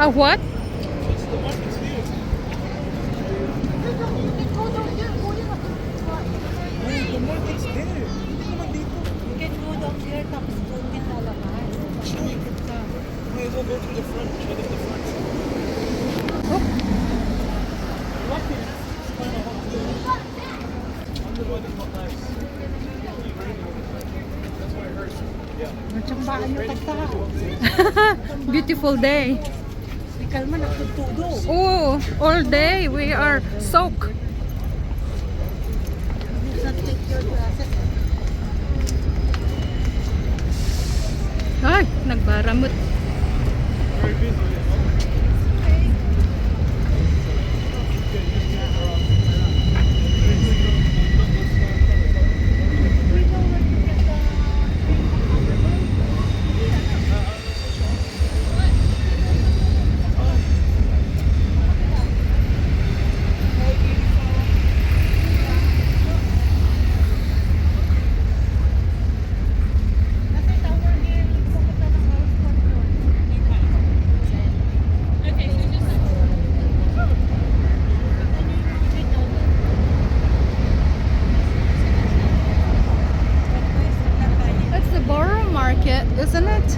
A what? It's the market's here. Oh, the market's there. Hindi naman dito. You can go down there tapos doon din lalakad. Sure. May we'll go to the front. Show them the front. Oh. Lucky. It's kind of hot here. Under weather, not nice. That's why it hurts. Yeah. Natsambaan yung tagtao. Beautiful day. Di kalma nagtutudo. Oh, all day we are soaked. You should take your glasses. Ay, nagbaramot. Very busy. That's the Borough market, isn't it?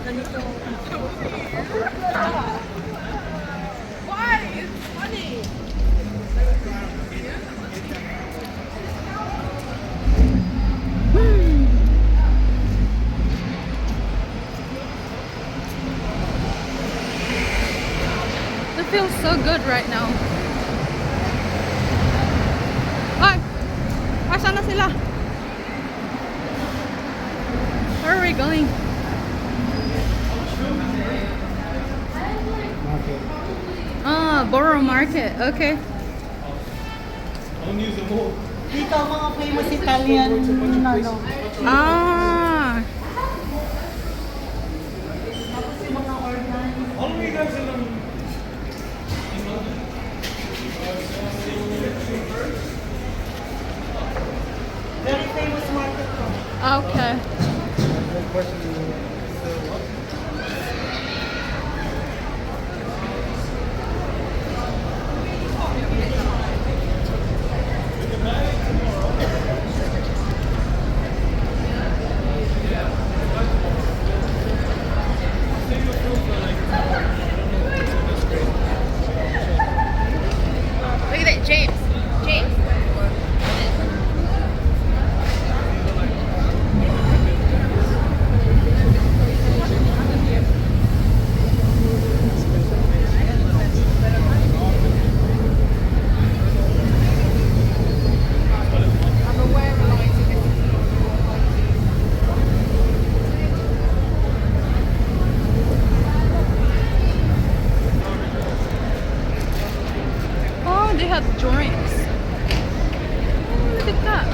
Ganito. It feels so good right now. Ay! Asan na sila? Where are we going? Ah, Borough Market. Okay. Don't use them all. Dito ang mga famous Italian ano. Ah. Tapos yung mga organ. How long are you guys in London? Very famous market to. Okay. Look at that, James. James. Oh, they have drinks. Oh, look at that.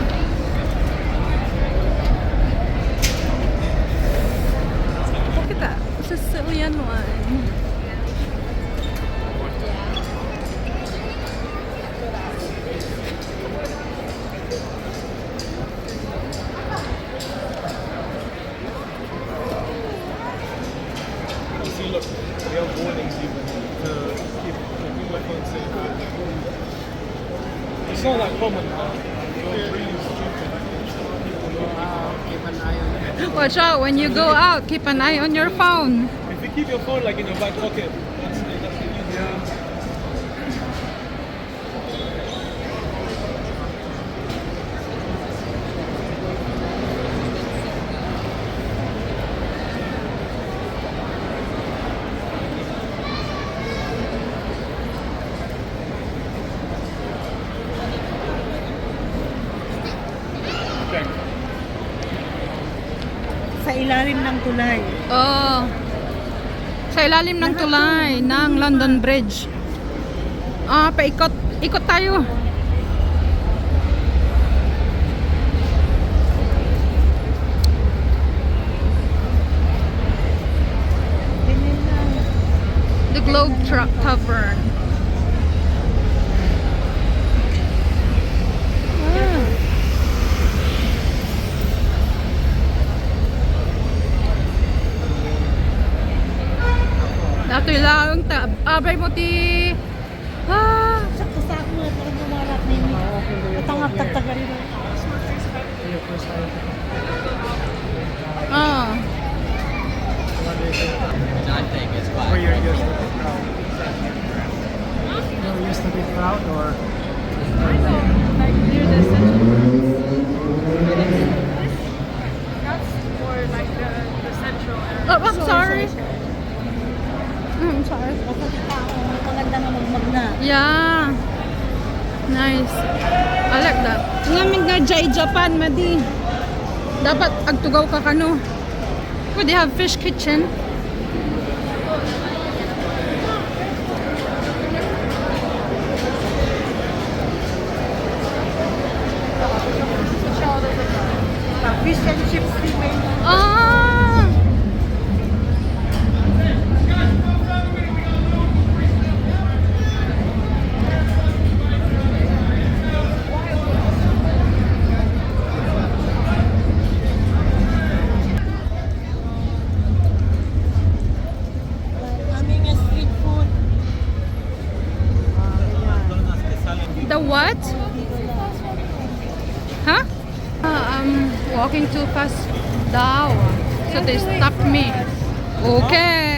Look at that. Sicilian one. See, look, they have warnings even to keep my phone safe. It's not that common now. You're really stupid. Watch out when you go out. Keep an eye on your phone. If you keep your phone like in your back pocket, that's the easiest. Okay. Sa ilalim ng tulay. Oh. Sa ilalim ng tulay ng London Bridge. Ah, paikot. Ikot tayo. Ganyan na. Globe Tavern. Dato'y lang abay mo ti Sakto sa ako na parang gumarat na yun. Matangap tagtaga rin. Or you're used to the crowd? You're used to the crowd or? Like near the central. That's for like the central area. Oh, I'm sorry. I'm sorry. Kapag tao, maganda nga magmagna. Yeah. Nice. I like that. Ngamin nga Jai Japan, Madi. Dapat agtugaw ka kano. Could they have fish kitchen? Fish and chips remain. Ah! Aming street food. The what? Huh? I'm walking too fast daw. So they stopped me. Okay.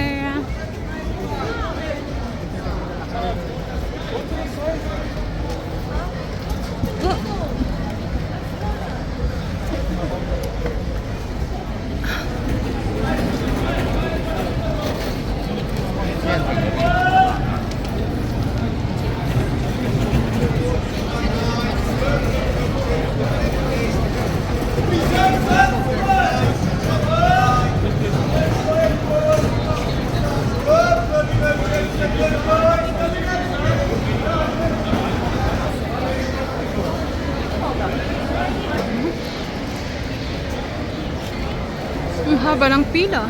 Ang haba ng pila.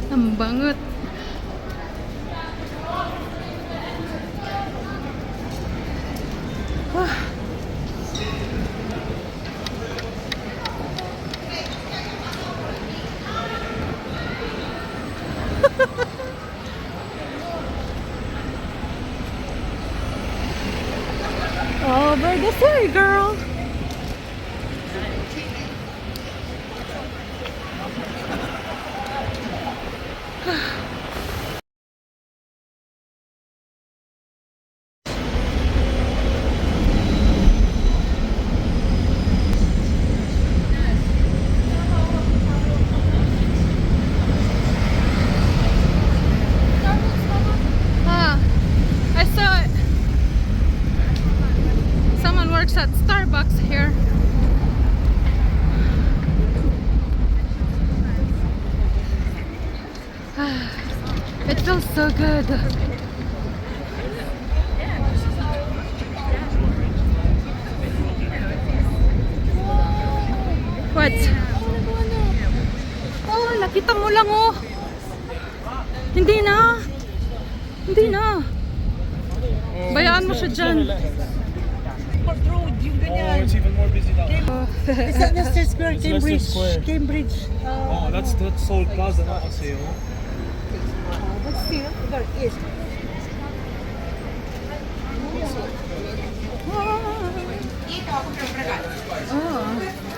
Ang bangot. Over the sea, girl. I saw it. Someone works at Starbucks here. It feels so good. What? Oh, nakita mo lang oh. Hindi na. Hindi na. Bayaan mo siya dyan. Port Road, yung Oh, ganyan. it's even more busy now. Is that Leicester Square, It's Cambridge? Leicester Square. Cambridge. Oh, that's Seoul Plaza, not Paseo. But still, there is. Oh.